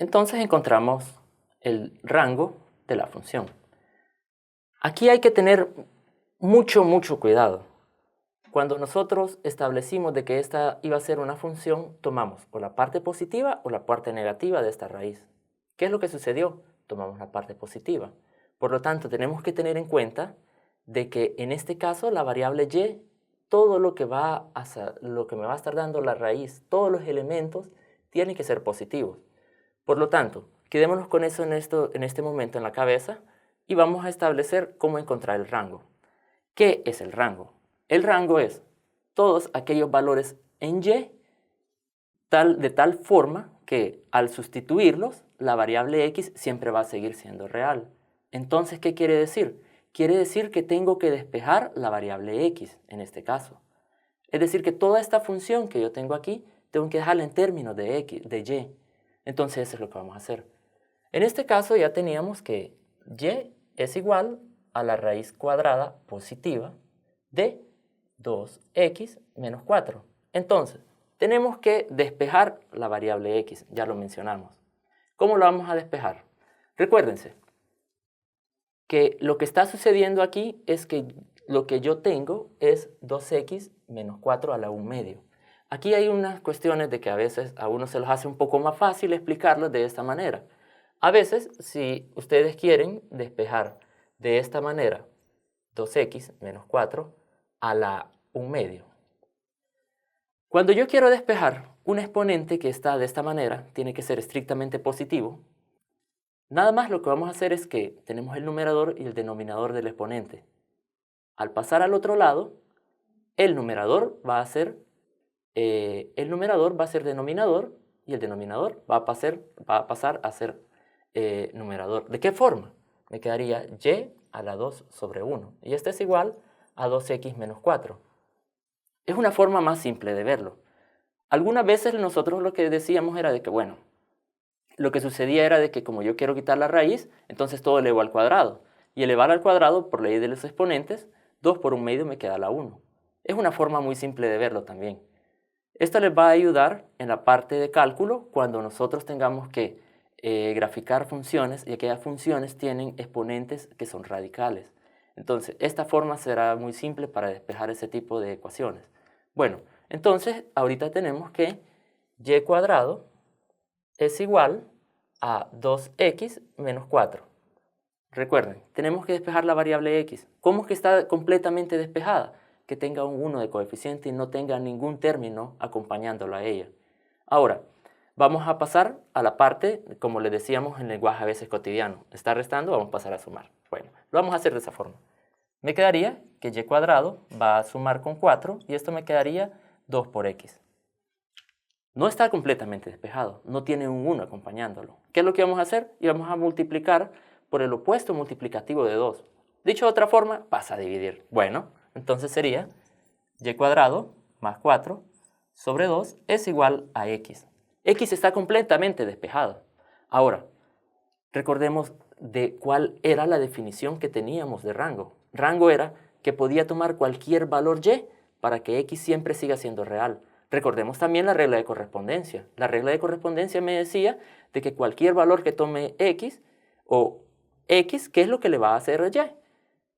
Entonces encontramos el rango de la función. Aquí hay que tener mucho cuidado. Cuando nosotros establecimos de que esta iba a ser una función, tomamos o la parte positiva o la parte negativa de esta raíz. ¿Qué es lo que sucedió? Tomamos la parte positiva. Por lo tanto, tenemos que tener en cuenta de que en este caso la variable y, todo lo que me va a estar dando la raíz, todos los elementos, tienen que ser positivos. Por lo tanto, quedémonos con eso en este momento en la cabeza y vamos a establecer cómo encontrar el rango. ¿Qué es el rango? El rango es todos aquellos valores en y de tal forma que al sustituirlos, la variable x siempre va a seguir siendo real. Entonces, ¿qué quiere decir? Quiere decir que tengo que despejar la variable x en este caso. Es decir, que toda esta función que yo tengo aquí, tengo que dejarla en términos de y. Entonces, eso es lo que vamos a hacer. En este caso ya teníamos que y es igual a la raíz cuadrada positiva de 2x menos 4. Entonces, tenemos que despejar la variable x, ya lo mencionamos. ¿Cómo lo vamos a despejar? Recuérdense que lo que está sucediendo aquí es que lo que yo tengo es 2x menos 4 a la 1 medio. Aquí hay unas cuestiones de que a veces a uno se los hace un poco más fácil explicarlo de esta manera. A veces, si ustedes quieren despejar de esta manera 2x menos 4 a la 1 medio. Cuando yo quiero despejar un exponente que está de esta manera, tiene que ser estrictamente positivo. Nada más lo que vamos a hacer es que tenemos el numerador y el denominador del exponente. Al pasar al otro lado, el numerador va a ser denominador y el denominador va a pasar a ser numerador. ¿De qué forma? Me quedaría y a la 2 sobre 1. Y este es igual a 2x menos 4. Es una forma más simple de verlo. Algunas veces nosotros lo que decíamos era de que, bueno, lo que sucedía era de que como yo quiero quitar la raíz, entonces todo elevo al cuadrado. Y elevar al cuadrado, por ley de los exponentes, 2 por 1 medio me queda la 1. Es una forma muy simple de verlo también. Esto les va a ayudar en la parte de cálculo cuando nosotros tengamos que graficar funciones y aquellas funciones tienen exponentes que son radicales. Entonces, esta forma será muy simple para despejar ese tipo de ecuaciones. Bueno, entonces ahorita tenemos que y cuadrado es igual a 2x menos 4. Recuerden, tenemos que despejar la variable x. ¿Cómo es que está completamente despejada? Que tenga un 1 de coeficiente y no tenga ningún término acompañándolo a ella. Ahora, vamos a pasar a la parte, como les decíamos en lenguaje a veces cotidiano. Está restando, vamos a pasar a sumar. Bueno, lo vamos a hacer de esa forma. Me quedaría que y cuadrado va a sumar con 4 y esto me quedaría 2 por x. No está completamente despejado, no tiene un 1 acompañándolo. ¿Qué es lo que vamos a hacer? Y vamos a multiplicar por el opuesto multiplicativo de 2. Dicho de otra forma, pasa a dividir. Bueno, entonces sería y cuadrado más 4 sobre 2 es igual a x. X está completamente despejado. Ahora, recordemos de cuál era la definición que teníamos de rango. Rango era que podía tomar cualquier valor y para que x siempre siga siendo real. Recordemos también la regla de correspondencia. La regla de correspondencia me decía de que cualquier valor que tome x o x, ¿qué es lo que le va a hacer a y?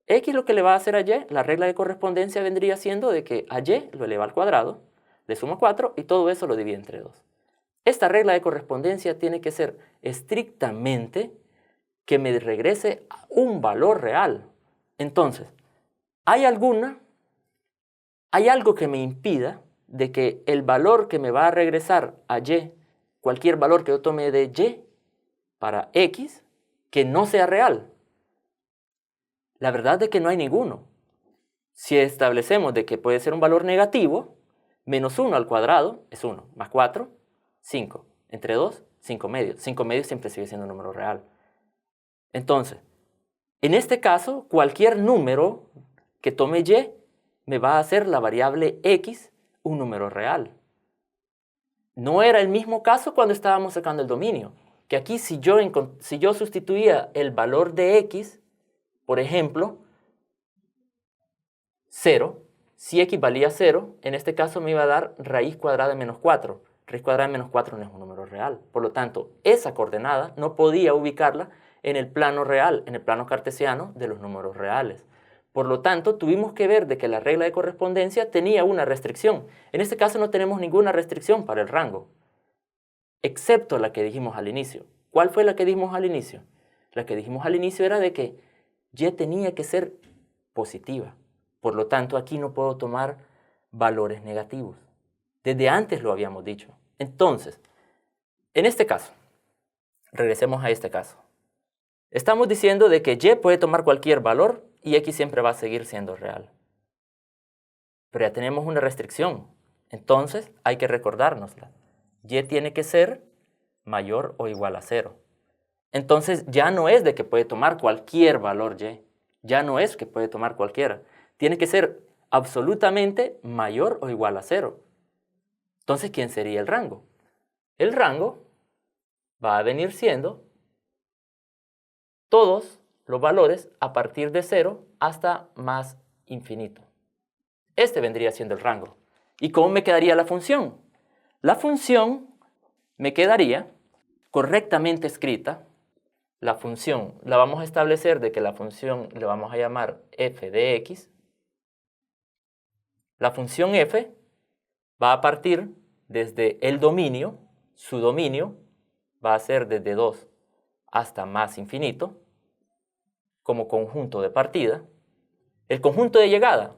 X lo que le va a hacer a y, la regla de correspondencia vendría siendo de que a y lo eleva al cuadrado, le suma 4 y todo eso lo divide entre 2. Esta regla de correspondencia tiene que ser estrictamente que me regrese a un valor real. Entonces, ¿hay algo que me impida de que el valor que me va a regresar a y, cualquier valor que yo tome de y para x, que no sea real? La verdad es que no hay ninguno. Si establecemos de que puede ser un valor negativo, menos 1 al cuadrado es 1, más 4, 5. Entre 2, 5 medios. 5 medios siempre sigue siendo un número real. Entonces, en este caso, cualquier número que tome y me va a hacer la variable x un número real. No era el mismo caso cuando estábamos sacando el dominio, que aquí si yo sustituía el valor de x, por ejemplo, 0, si x valía 0, en este caso me iba a dar raíz cuadrada de menos 4. Raíz cuadrada de menos 4 no es un número real. Por lo tanto, esa coordenada no podía ubicarla en el plano real, en el plano cartesiano de los números reales. Por lo tanto, tuvimos que ver de que la regla de correspondencia tenía una restricción. En este caso no tenemos ninguna restricción para el rango, excepto la que dijimos al inicio. ¿Cuál fue la que dijimos al inicio? La que dijimos al inicio era de que y tenía que ser positiva. Por lo tanto, aquí no puedo tomar valores negativos. Desde antes lo habíamos dicho. Entonces, en este caso, regresemos a este caso. Estamos diciendo de que y puede tomar cualquier valor y x siempre va a seguir siendo real. Pero ya tenemos una restricción. Entonces, hay que recordárnosla. Y tiene que ser mayor o igual a 0. Entonces, ya no es de que puede tomar cualquier valor y. Ya no es que puede tomar cualquiera. Tiene que ser absolutamente mayor o igual a 0. Entonces, ¿quién sería el rango? El rango va a venir siendo todos los valores a partir de 0 hasta más infinito. Este vendría siendo el rango. ¿Y cómo me quedaría la función? La función me quedaría correctamente escrita. La función la vamos a establecer de que la función le vamos a llamar f de x. La función f va a partir desde el dominio, su dominio va a ser desde 2 hasta más infinito, como conjunto de partida. El conjunto de llegada,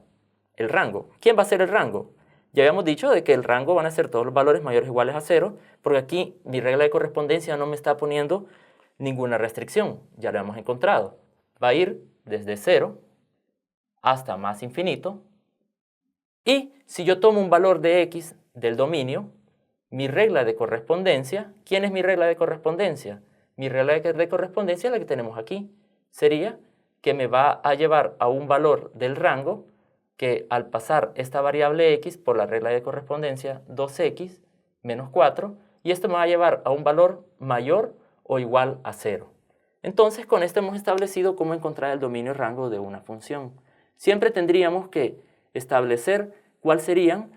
el rango. ¿Quién va a ser el rango? Ya habíamos dicho de que el rango van a ser todos los valores mayores o iguales a 0, porque aquí mi regla de correspondencia no me está poniendo ninguna restricción, ya lo hemos encontrado. Va a ir desde 0 hasta más infinito. Y si yo tomo un valor de x del dominio, mi regla de correspondencia, ¿quién es mi regla de correspondencia? Mi regla de correspondencia es la que tenemos aquí. Sería que me va a llevar a un valor del rango que al pasar esta variable x por la regla de correspondencia 2x menos 4, y esto me va a llevar a un valor mayor o igual a 0. Entonces, con esto hemos establecido cómo encontrar el dominio y rango de una función. Siempre tendríamos que establecer cuál sería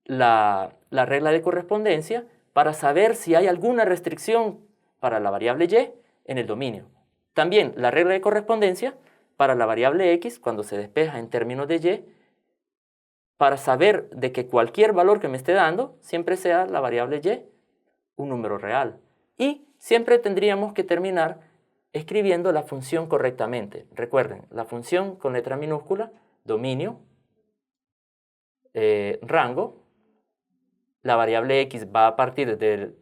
la regla de correspondencia para saber si hay alguna restricción para la variable y en el dominio. También la regla de correspondencia para la variable x cuando se despeja en términos de y, para saber de que cualquier valor que me esté dando siempre sea la variable y un número real. Y siempre tendríamos que terminar escribiendo la función correctamente. Recuerden, la función con letra minúscula, dominio, rango, la variable x va a partir del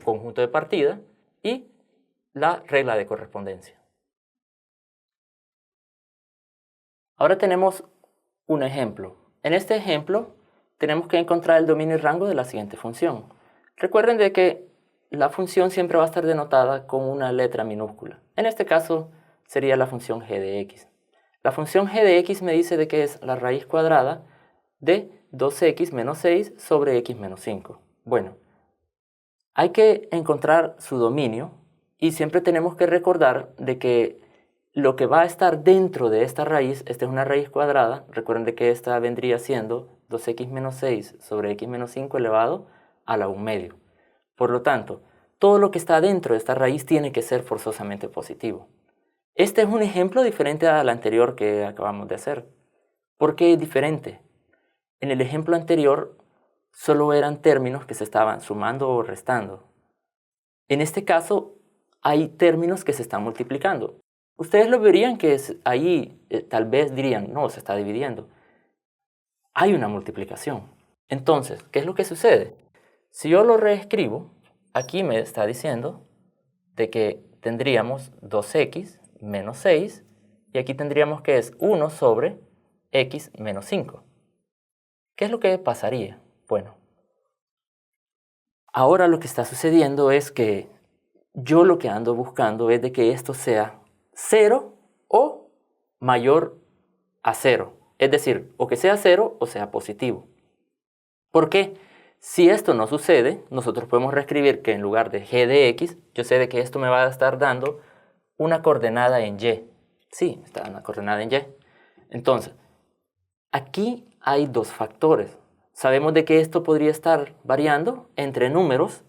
conjunto de partida y la regla de correspondencia. Ahora tenemos un ejemplo. En este ejemplo tenemos que encontrar el dominio y rango de la siguiente función. Recuerden de que la función siempre va a estar denotada con una letra minúscula. En este caso sería la función g de x. La función g de x me dice de que es la raíz cuadrada de 2x menos 6 sobre x menos 5. Bueno, hay que encontrar su dominio y siempre tenemos que recordar de que lo que va a estar dentro de esta raíz, esta es una raíz cuadrada, recuerden de que esta vendría siendo 2x menos 6 sobre x menos 5 elevado a la 1/2. Por lo tanto, todo lo que está dentro de esta raíz tiene que ser forzosamente positivo. Este es un ejemplo diferente al anterior que acabamos de hacer. ¿Por qué es diferente? En el ejemplo anterior solo eran términos que se estaban sumando o restando. En este caso hay términos que se están multiplicando. Ustedes lo verían que ahí tal vez dirían, no, se está dividiendo. Hay una multiplicación. Entonces, ¿qué es lo que sucede? Si yo lo reescribo, aquí me está diciendo de que tendríamos 2x menos 6 y aquí tendríamos que es 1 sobre x menos 5. ¿Qué es lo que pasaría? Bueno, ahora lo que está sucediendo es que yo lo que ando buscando es de que esto sea 0 o mayor a 0. Es decir, o que sea 0 o sea positivo. ¿Por qué? Si esto no sucede, nosotros podemos reescribir que en lugar de g de x, yo sé de que esto me va a estar dando una coordenada en y. Sí, está una coordenada en y. Entonces, aquí hay dos factores. sabemos de que esto podría estar variando entre números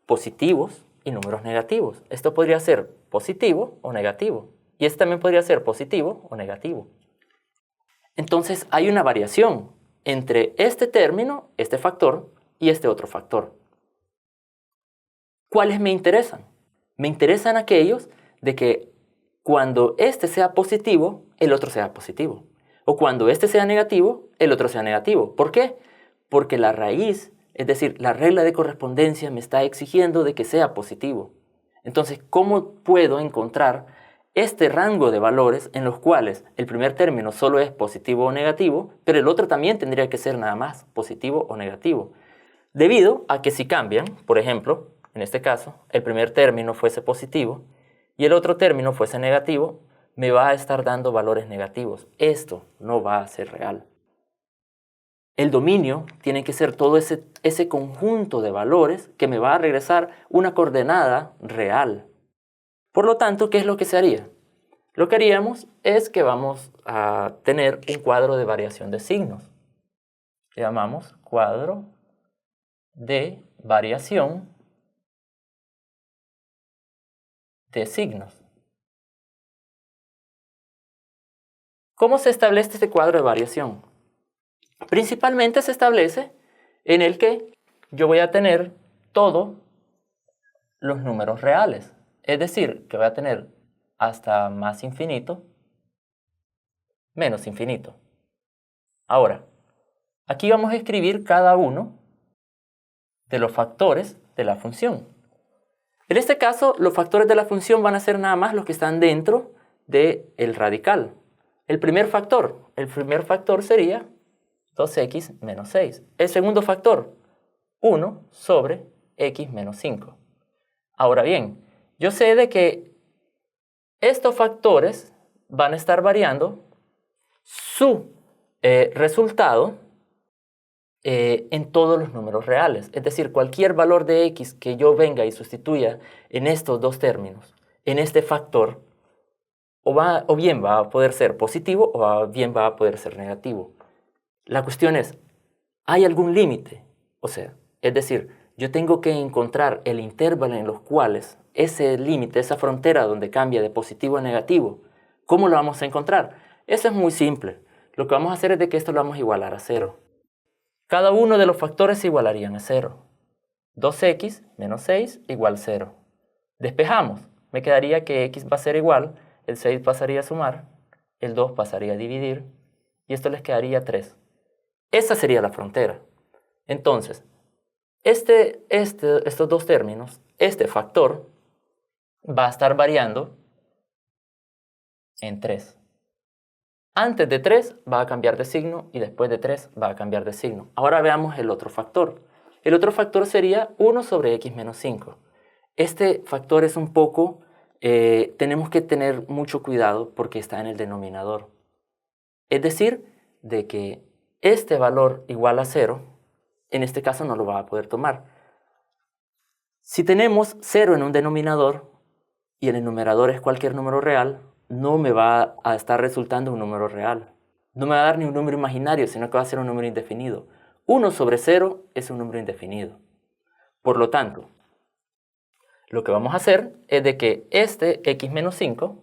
positivos y números negativos. Esto podría ser positivo o negativo. Y este también podría ser positivo o negativo. Entonces hay una variación entre este término, este factor, y este otro factor. ¿Cuáles me interesan? Me interesan aquellos de que cuando este sea positivo, el otro sea positivo. O cuando este sea negativo, el otro sea negativo. ¿Por qué? Porque la raíz, es decir, la regla de correspondencia me está exigiendo de que sea positivo. Entonces, ¿cómo puedo encontrar este rango de valores en los cuales el primer término solo es positivo o negativo, pero el otro también tendría que ser nada más positivo o negativo? Debido a que si cambian, por ejemplo, en este caso, el primer término fuese positivo y el otro término fuese negativo, me va a estar dando valores negativos. Esto no va a ser real. El dominio tiene que ser todo ese conjunto de valores que me va a regresar una coordenada real. Por lo tanto, ¿qué es lo que se haría? Lo que haríamos es que vamos a tener un cuadro de variación de signos. Le llamamos cuadro de variación de signos. ¿Cómo se establece este cuadro de variación? Principalmente se establece en el que yo voy a tener todos los números reales. Es decir, que voy a tener hasta más infinito, menos infinito. Ahora, aquí vamos a escribir cada uno de los factores de la función. En este caso, los factores de la función van a ser nada más los que están dentro del radical. El primer factor sería 2x menos 6. El segundo factor, 1 sobre x menos 5. Ahora bien, yo sé de que estos factores van a estar variando su resultado en todos los números reales. Es decir, cualquier valor de x que yo venga y sustituya en estos dos términos, en este factor, o bien va a poder ser positivo o bien va a poder ser negativo. La cuestión es, ¿hay algún límite? O sea, es decir, yo tengo que encontrar el intervalo en los cuales ese límite, esa frontera donde cambia de positivo a negativo, ¿cómo lo vamos a encontrar? Eso es muy simple. Lo que vamos a hacer es de que esto lo vamos a igualar a 0. Cada uno de los factores se igualarían a 0. 2x menos 6 igual 0. Despejamos. Me quedaría que x va a ser igual, el 6 pasaría a sumar, el 2 pasaría a dividir, y esto les quedaría 3. Esa sería la frontera. Entonces, estos dos términos, este factor, va a estar variando en 3. Antes de 3 va a cambiar de signo y después de 3 va a cambiar de signo. Ahora veamos el otro factor. El otro factor sería 1 sobre x menos 5. Este factor es un poco, tenemos que tener mucho cuidado porque está en el denominador. Es decir, de que este valor igual a 0, en este caso no lo va a poder tomar. Si tenemos 0 en un denominador y el numerador es cualquier número real, no me va a estar resultando un número real. No me va a dar ni un número imaginario, sino que va a ser un número indefinido. 1 sobre 0 es un número indefinido. Por lo tanto, lo que vamos a hacer es de que este x menos 5,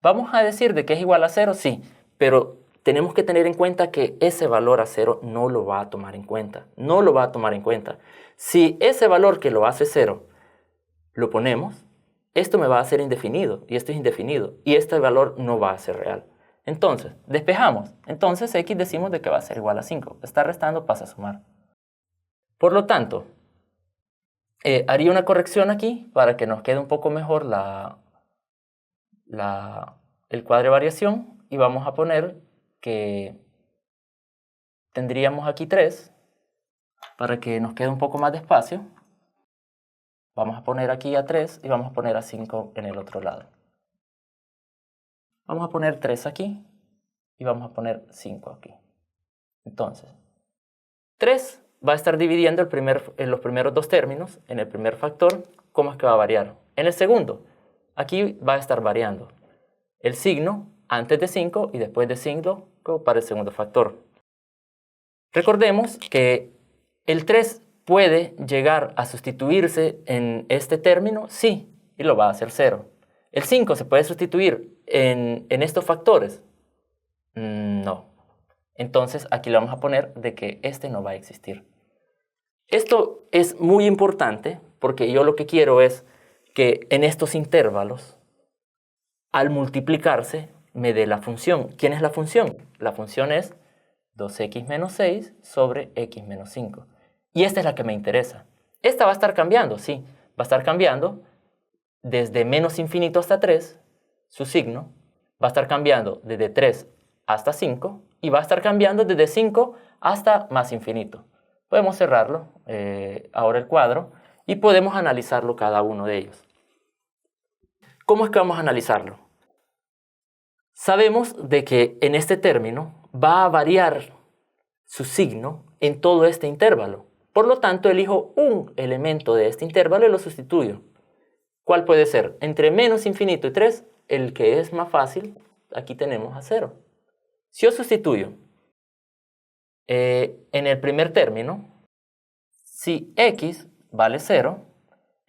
vamos a decir de que es igual a 0, sí, pero tenemos que tener en cuenta que ese valor a 0 no lo va a tomar en cuenta. No lo va a tomar en cuenta. Si ese valor que lo hace 0 lo ponemos, esto me va a ser indefinido y esto es indefinido y este valor no va a ser real. Entonces, despejamos. Entonces x decimos de que va a ser igual a 5. Está restando, pasa a sumar. Por lo tanto, haría una corrección aquí para que nos quede un poco mejor el cuadro de variación y vamos a poner que tendríamos aquí 3 para que nos quede un poco más de espacio. Vamos a poner aquí a 3 y vamos a poner a 5 en el otro lado. Vamos a poner 3 aquí y vamos a poner 5 aquí. Entonces, 3 va a estar dividiendo en los primeros dos términos, en el primer factor, ¿cómo es que va a variar? En el segundo, aquí va a estar variando el signo antes de 5 y después de 5 para el segundo factor. Recordemos que el 3 puede llegar a sustituirse en este término, sí, y lo va a hacer 0. ¿El 5 se puede sustituir en estos factores? No. Entonces aquí le vamos a poner de que este no va a existir. Esto es muy importante porque yo lo que quiero es que en estos intervalos, al multiplicarse, me dé la función. ¿Quién es la función? La función es 2x menos 6 sobre x menos 5. Y esta es la que me interesa. Esta va a estar cambiando, sí. Va a estar cambiando desde menos infinito hasta 3, su signo. Va a estar cambiando desde 3 hasta 5 y va a estar cambiando desde 5 hasta más infinito. Podemos cerrarlo, ahora el cuadro, y podemos analizarlo cada uno de ellos. ¿Cómo es que vamos a analizarlo? Sabemos de que en este término va a variar su signo en todo este intervalo. Por lo tanto, elijo un elemento de este intervalo y lo sustituyo. ¿Cuál puede ser? Entre menos infinito y 3, el que es más fácil, aquí tenemos a 0. Si yo sustituyo en el primer término, si x vale 0,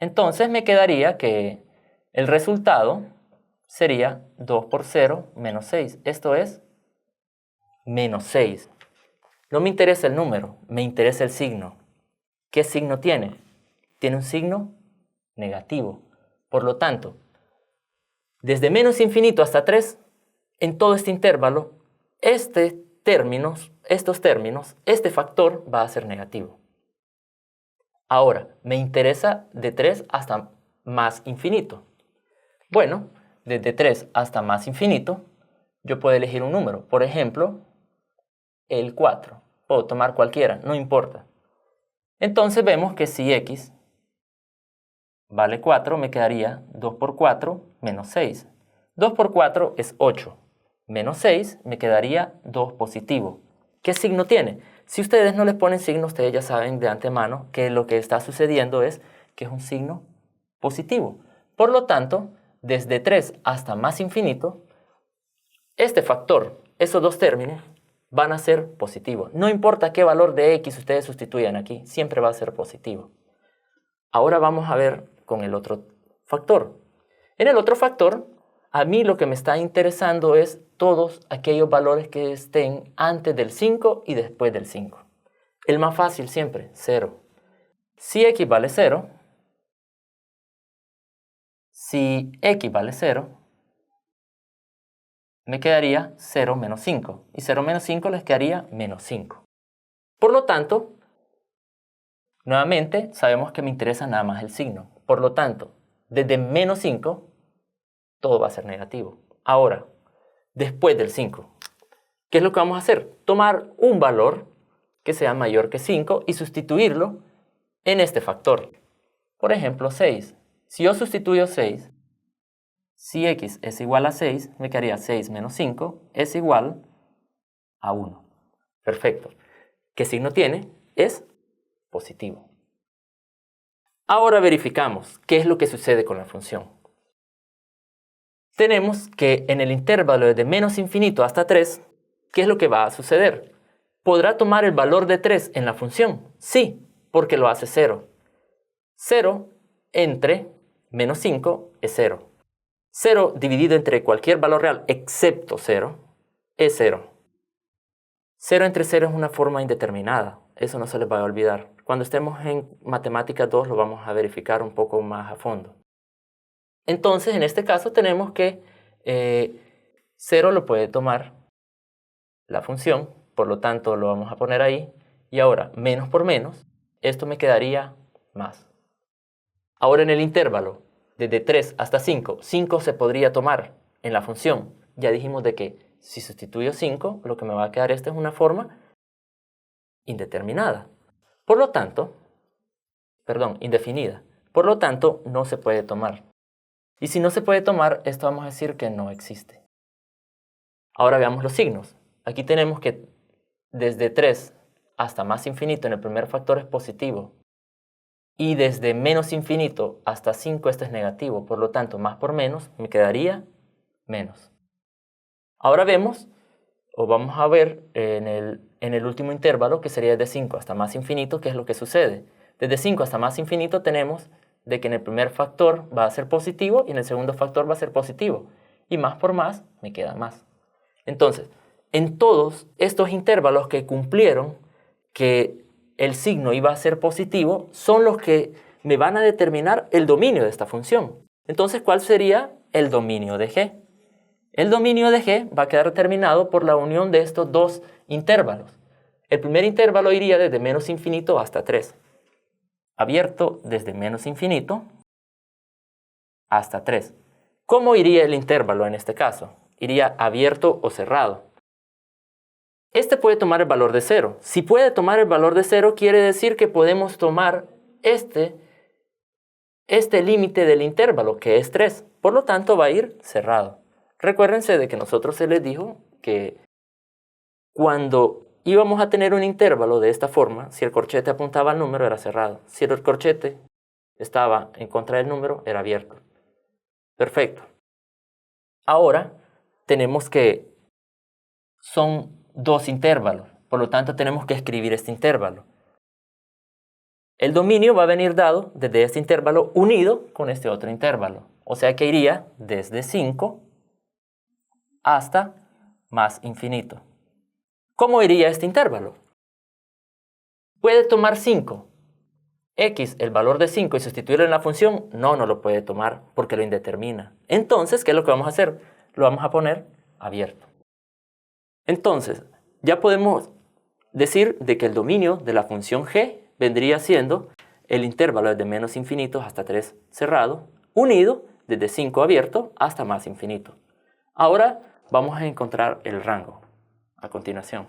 entonces me quedaría que el resultado sería 2 por 0 menos 6. Esto es menos 6. No me interesa el número, me interesa el signo. ¿Qué signo tiene? Tiene un signo negativo. Por lo tanto, desde menos infinito hasta 3, en todo este intervalo, estos términos, este factor va a ser negativo. Ahora, me interesa de 3 hasta más infinito. Bueno, desde 3 hasta más infinito, yo puedo elegir un número. Por ejemplo, el 4. Puedo tomar cualquiera, no importa. Entonces vemos que si x vale 4, me quedaría 2 por 4 menos 6. 2 por 4 es 8. Menos 6 me quedaría 2 positivo. ¿Qué signo tiene? Si ustedes no le ponen signo, ustedes ya saben de antemano que lo que está sucediendo es que es un signo positivo. Por lo tanto, desde 3 hasta más infinito, este factor, esos dos términos, van a ser positivos. No importa qué valor de x ustedes sustituyan aquí, siempre va a ser positivo. Ahora vamos a ver con el otro factor. En el otro factor, a mí lo que me está interesando es todos aquellos valores que estén antes del 5 y después del 5. El más fácil siempre, 0. Si x vale 0, me quedaría 0 menos 5. Y 0 menos 5 les quedaría menos 5. Por lo tanto, nuevamente sabemos que me interesa nada más el signo. Por lo tanto, desde menos 5, todo va a ser negativo. Ahora, después del 5, ¿qué es lo que vamos a hacer? Tomar un valor que sea mayor que 5 y sustituirlo en este factor. Por ejemplo, 6. Si yo sustituyo 6, si x es igual a 6, me quedaría 6 menos 5 es igual a 1. Perfecto. ¿Qué signo tiene? Es positivo. Ahora verificamos qué es lo que sucede con la función. Tenemos que en el intervalo desde menos infinito hasta 3, ¿qué es lo que va a suceder? ¿Podrá tomar el valor de 3 en la función? Sí, porque lo hace 0. 0 entre menos 5 es 0. 0 dividido entre cualquier valor real excepto 0 es 0. 0 entre 0 es una forma indeterminada. Eso no se les va a olvidar. Cuando estemos en matemática 2 lo vamos a verificar un poco más a fondo. Entonces, en este caso tenemos que 0 lo puede tomar la función, por lo tanto lo vamos a poner ahí. Y ahora, menos por menos, esto me quedaría más. Ahora en el intervalo, desde 3 hasta 5, 5 se podría tomar en la función. Ya dijimos de que si sustituyo 5, lo que me va a quedar esta es una forma indeterminada. Por lo tanto, indefinida. Por lo tanto, no se puede tomar. Y si no se puede tomar, esto vamos a decir que no existe. Ahora veamos los signos. Aquí tenemos que desde 3 hasta más infinito en el primer factor es positivo. Y desde menos infinito hasta 5 este es negativo. Por lo tanto, más por menos me quedaría menos. Ahora vemos, o vamos a ver en el en el último intervalo, que sería de 5 hasta más infinito, ¿qué es lo que sucede? Desde 5 hasta más infinito tenemos de que en el primer factor va a ser positivo y en el segundo factor va a ser positivo. Y más por más, me queda más. Entonces, en todos estos intervalos que cumplieron que el signo iba a ser positivo, son los que me van a determinar el dominio de esta función. Entonces, ¿cuál sería el dominio de G? El dominio de G va a quedar determinado por la unión de estos dos intervalos. El primer intervalo iría desde menos infinito hasta 3. Abierto desde menos infinito hasta 3. ¿Cómo iría el intervalo en este caso? Iría abierto o cerrado. Este puede tomar el valor de 0. Si puede tomar el valor de 0, quiere decir que podemos tomar este límite del intervalo, que es 3. Por lo tanto, va a ir cerrado. Recuérdense de que nosotros se les dijo que cuando íbamos a tener un intervalo de esta forma, si el corchete apuntaba al número, era cerrado. Si el corchete estaba en contra del número, era abierto. Perfecto. Ahora tenemos que son dos intervalos, por lo tanto tenemos que escribir este intervalo. El dominio va a venir dado desde este intervalo unido con este otro intervalo. O sea que iría desde 5 hasta más infinito. ¿Cómo iría este intervalo? ¿Puede tomar 5? X, el valor de 5, y sustituirlo en la función. No lo puede tomar porque lo indetermina. Entonces, ¿qué es lo que vamos a hacer? Lo vamos a poner abierto. Entonces, ya podemos decir de que el dominio de la función g vendría siendo el intervalo desde menos infinito hasta 3 cerrado, unido desde 5 abierto hasta más infinito. Ahora vamos a encontrar el rango a continuación.